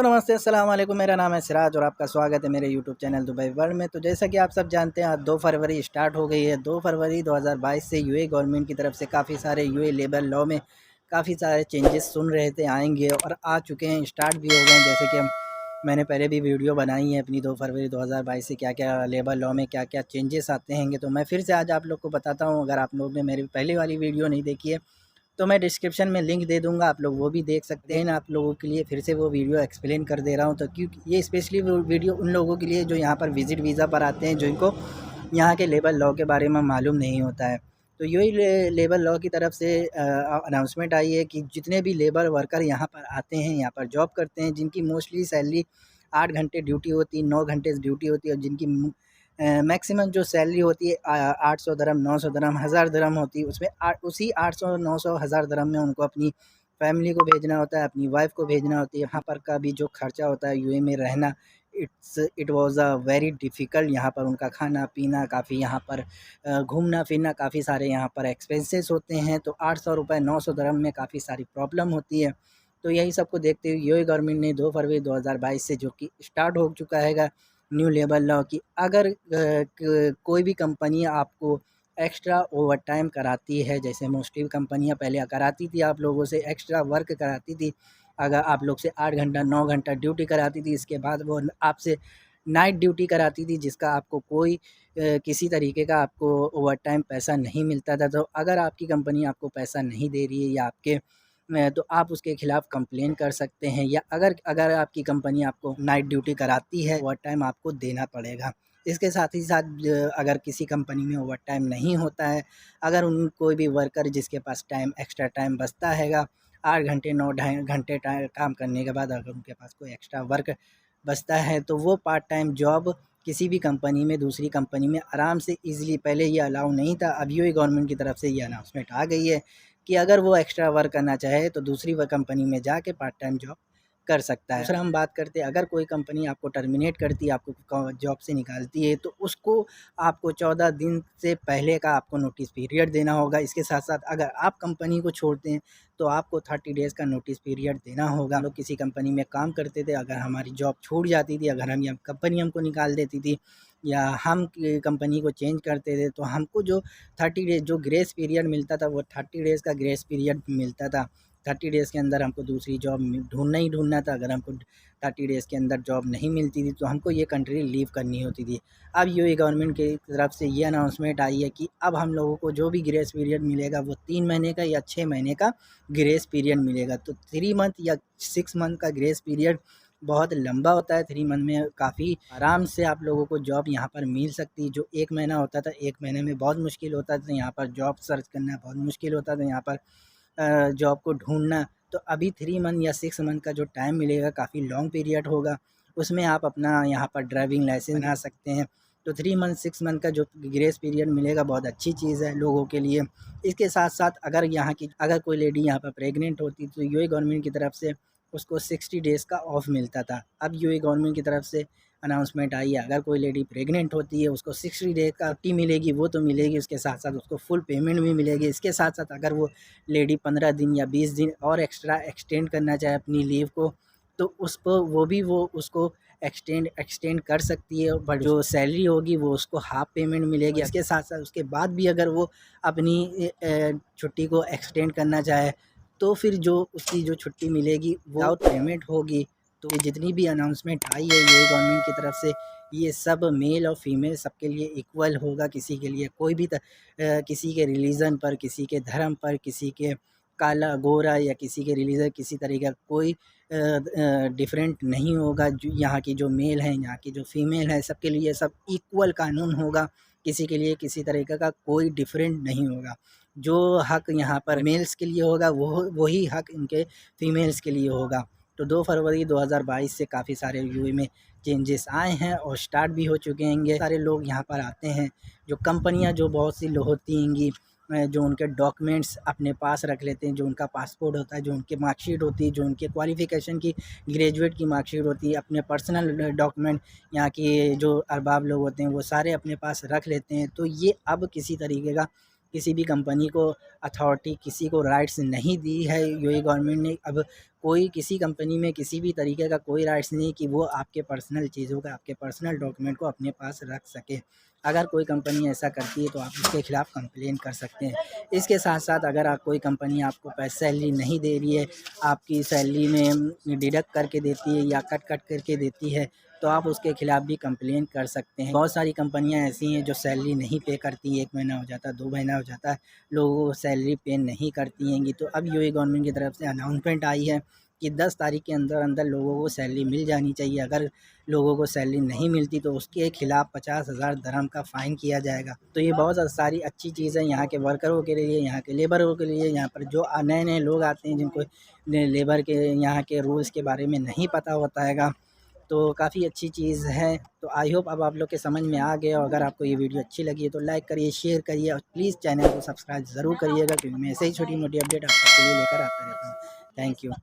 नमस्ते, अस्सलाम वालेकुम। मेरा नाम है सिराज और आपका स्वागत है मेरे यूट्यूब चैनल दुबई वर्ल्ड में। तो जैसा कि आप सब जानते हैं, आज 2 फरवरी स्टार्ट हो गई है। 2 फरवरी 2022 से यूएई गवर्नमेंट की तरफ से काफ़ी सारे यूएई लेबर लॉ में काफ़ी सारे चेंजेस सुन रहे थे आएंगे और आ चुके हैं, स्टार्ट भी हो गए हैं। जैसे कि मैंने पहले भी वीडियो बनाई है अपनी 2 फरवरी 2022 से क्या-क्या लेबर लॉ में क्या-क्या चेंजेस आते हैंगे। तो मैं फिर से आज आप लोग को बताता हूँ। अगर आप लोग ने मेरी पहली वाली वीडियो नहीं देखी है तो मैं डिस्क्रिप्शन में लिंक दे दूँगा, आप लोग वो भी देख सकते हैं। आप लोगों के लिए फिर से वो वीडियो एक्सप्लेन कर दे रहा हूँ, तो क्योंकि ये स्पेशली वो वीडियो उन लोगों के लिए जो यहाँ पर विज़िट वीज़ा पर आते हैं, जिनको यहाँ के लेबर लॉ के बारे में मालूम नहीं होता है। तो यही लेबर लॉ की तरफ से अनाउंसमेंट आई है कि जितने भी लेबर वर्कर यहाँ पर आते हैं, यहाँ पर जॉब करते हैं, जिनकी मोस्टली सैलरी 8 घंटे ड्यूटी होती है, 9 घंटे ड्यूटी होती है और जिनकी मैक्सिमम जो सैलरी होती है 800 दरहम, 900 दरहम, 1000 दरहम होती है, उसमें उसी 800, 900, 1000 दरहम में उनको अपनी फैमिली को भेजना होता है, अपनी वाइफ को भेजना होती है। यहाँ पर का भी जो खर्चा होता है यूएई में रहना, it was a very difficult. यहाँ पर उनका खाना-पीना काफ़ी, यहाँ पर घूमना-फिरना काफ़ी सारे यहाँ पर एक्सपेंसेस होते हैं। तो 800 रुपए, 900 दरहम में काफ़ी सारी प्रॉब्लम होती है। तो यही सब को देखते हुए यूएई गवर्नमेंट ने 2 फरवरी 2022 से, जो कि स्टार्ट हो चुका है न्यू लेबर लॉ की, अगर कोई भी कंपनी आपको एक्स्ट्रा ओवरटाइम कराती है, जैसे मोस्टली कंपनियां पहले कराती थी, आप लोगों से एक्स्ट्रा वर्क कराती थी, अगर आप लोग से 8 घंटा 9 घंटा ड्यूटी कराती थी, इसके बाद वो आपसे नाइट ड्यूटी कराती थी, जिसका आपको कोई किसी तरीके का आपको ओवरटाइम पैसा नहीं मिलता था। तो अगर आपकी कंपनी आपको पैसा नहीं दे रही है या आपके तो आप उसके खिलाफ़ कंप्लेन कर सकते हैं, या अगर अगर आपकी कंपनी आपको नाइट ड्यूटी कराती है, ओवरटाइम आपको देना पड़ेगा। इसके साथ ही साथ अगर किसी कंपनी में ओवरटाइम नहीं होता है, अगर कोई भी वर्कर जिसके पास टाइम, एक्स्ट्रा टाइम बचता हैगा, 8 घंटे 9 ढाई घंटे काम करने के बाद अगर उनके पास कोई एक्स्ट्रा वर्क बचता है, तो वो पार्ट टाइम जॉब किसी भी कंपनी में, दूसरी कंपनी में आराम से ईज़िली, पहले ये अलाउ नहीं था, अब यूएई गवर्नमेंट की तरफ से ये अनाउंसमेंट आ गई है कि अगर वो एक्स्ट्रा वर्क करना चाहे तो दूसरी कंपनी में जाके पार्ट टाइम जॉब कर सकता है। दूसरा हम बात करते हैं, अगर कोई कंपनी आपको टर्मिनेट करती है, आपको जॉब से निकालती है, तो उसको आपको 14 दिन से पहले का आपको नोटिस पीरियड देना होगा। इसके साथ-साथ अगर आप कंपनी को छोड़ते हैं तो आपको 30 डेज़ का नोटिस पीरियड देना होगा। हम लोग किसी कंपनी में काम करते थे, अगर हमारी जॉब छूट जाती थी, अगर कंपनी हमको निकाल देती थी या हम कंपनी को चेंज करते थे, तो हमको जो 30 डेज़ जो ग्रेस पीरियड मिलता था, वो 30 डेज़ का ग्रेस पीरियड मिलता था। 30 डेज़ के अंदर हमको दूसरी जॉब ढूँढना ही ढूँढना था। अगर हमको 30 डेज़ के अंदर जॉब नहीं मिलती थी तो हमको ये कंट्री लीव करनी होती थी। अब यूएई गवर्नमेंट की तरफ से ये अनाउंसमेंट आई है कि अब हम लोगों को जो भी ग्रेस पीरियड मिलेगा वो 3 महीने का या 6 महीने का ग्रेस पीरियड मिलेगा। तो 3 मंथ या 6 मंथ का ग्रेस पीरियड बहुत लंबा होता है। 3 मंथ में काफ़ी आराम से आप लोगों को जॉब यहाँ पर मिल सकती है। जो 1 महीना होता था, 1 महीने में बहुत मुश्किल होता था यहाँ पर जॉब सर्च करना, बहुत मुश्किल होता था यहाँ पर जॉब को ढूँढना। तो अभी 3 मंथ या 6 मंथ का जो टाइम मिलेगा, काफ़ी लॉन्ग पीरियड होगा। उसमें आप अपना यहाँ पर ड्राइविंग लाइसेंस बना सकते हैं। तो 3 मंथ 6 मंथ का जो ग्रेस पीरियड मिलेगा, बहुत अच्छी चीज़ है लोगों के लिए। इसके साथ-साथ अगर कोई लेडी यहाँ पर प्रेग्नेंट होती तो यूएई गवर्नमेंट की तरफ से उसको 60 डेज़ का ऑफ मिलता था। अब यूएई गवर्नमेंट की तरफ से अनाउंसमेंट आई है, अगर कोई लेडी प्रेग्नेंट होती है उसको 60 डेज़ का छुट्टी मिलेगी, वो तो मिलेगी, उसके साथ-साथ उसको फुल पेमेंट भी मिलेगी। इसके साथ-साथ अगर वो लेडी 15 दिन या 20 दिन और एक्स्ट्रा एक्सटेंड करना चाहे अपनी लीव को, तो वो उसको एक्सटेंड कर सकती है, बट जो सैलरी होगी वो उसको हाफ़ पेमेंट मिलेगी। इसके साथ-साथ उसके बाद भी अगर वो अपनी छुट्टी को एक्सटेंड करना चाहे, तो फिर जो उसकी जो छुट्टी मिलेगी वो विदाउट पेमेंट होगी। तो ये जितनी भी अनाउंसमेंट आई है यूएई गवर्नमेंट की तरफ से, ये सब मेल और फीमेल सबके लिए इक्वल होगा। किसी के लिए कोई भी किसी के रिलीजन पर, किसी के धर्म पर, किसी के काला गोरा या किसी के रिलीजन किसी तरीके का कोई डिफरेंट नहीं होगा। जो यहाँ की जो मेल हैं, यहाँ की जो फीमेल है, सबके लिए सब इक्वल कानून होगा। किसी के लिए किसी तरीके का कोई डिफरेंट नहीं होगा। जो हक यहाँ पर मेल्स के लिए होगा, वो वही हक इनके फीमेल्स के लिए होगा। तो 2 फरवरी 2022 से काफ़ी सारे यूएई में चेंजेस आए हैं और स्टार्ट भी हो चुके हैंगे। सारे लोग यहाँ पर आते हैं, जो कंपनियाँ जो बहुत सी होती हैंगी, जो उनके डॉक्यूमेंट्स अपने पास रख लेते हैं, जो उनका पासपोर्ट होता है, जो उनकी मार्कशीट होती है, जो उनके क्वालिफ़िकेशन की ग्रेजुएट की मार्कशीट होती है, अपने पर्सनल डॉक्यूमेंट यहाँ के जो अरबाब लोग होते हैं वो सारे अपने पास रख लेते हैं। तो ये अब किसी तरीके का किसी भी कंपनी को अथॉरिटी, किसी को राइट्स नहीं दी है यूएई गवर्नमेंट ने। अब कोई किसी कंपनी में किसी भी तरीके का कोई राइट्स नहीं कि वो आपके पर्सनल चीज़ों का, आपके पर्सनल डॉक्यूमेंट को अपने पास रख सके। अगर कोई कंपनी ऐसा करती है तो आप उसके खिलाफ़ कंप्लेन कर सकते हैं। इसके साथ साथ अगर आप कोई कंपनी आपको सैलरी नहीं दे रही है, आपकी सैलरी में डिडक्ट करके देती है या कट करके देती है, तो आप उसके खिलाफ़ भी कंप्लेन कर सकते हैं। बहुत सारी कंपनियां ऐसी हैं जो सैलरी नहीं पे करती, 1 महीना हो जाता है, 2 महीना हो जाता है, लोगों को सैलरी पे नहीं करती हैंगी। तो अब यूएई गवर्नमेंट की तरफ से अनाउंसमेंट आई है कि 10 तारीख के अंदर अंदर लोगों को सैलरी मिल जानी चाहिए। अगर लोगों को सैलरी नहीं मिलती तो उसके खिलाफ़ 50,000 दरहम का फ़ाइन किया जाएगा। तो ये बहुत सारी अच्छी चीज़ है यहाँ के वर्करों के लिए, यहाँ के लेबरों के लिए। यहाँ पर जो नए-नए लोग आते हैं जिनको लेबर के यहाँ के रूल्स के बारे में नहीं पता होता हैगा, तो काफ़ी अच्छी चीज़ है। तो आई होप अब आप लोग के समझ में आ गया। और अगर आपको ये वीडियो अच्छी लगी है तो लाइक करिए, शेयर करिए और प्लीज़ चैनल को सब्सक्राइब ज़रूर करिएगा, क्योंकि मैं ऐसे ही छोटी-मोटी अपडेट आप सबके लिए लेकर आता रहता हूँ। Thank you.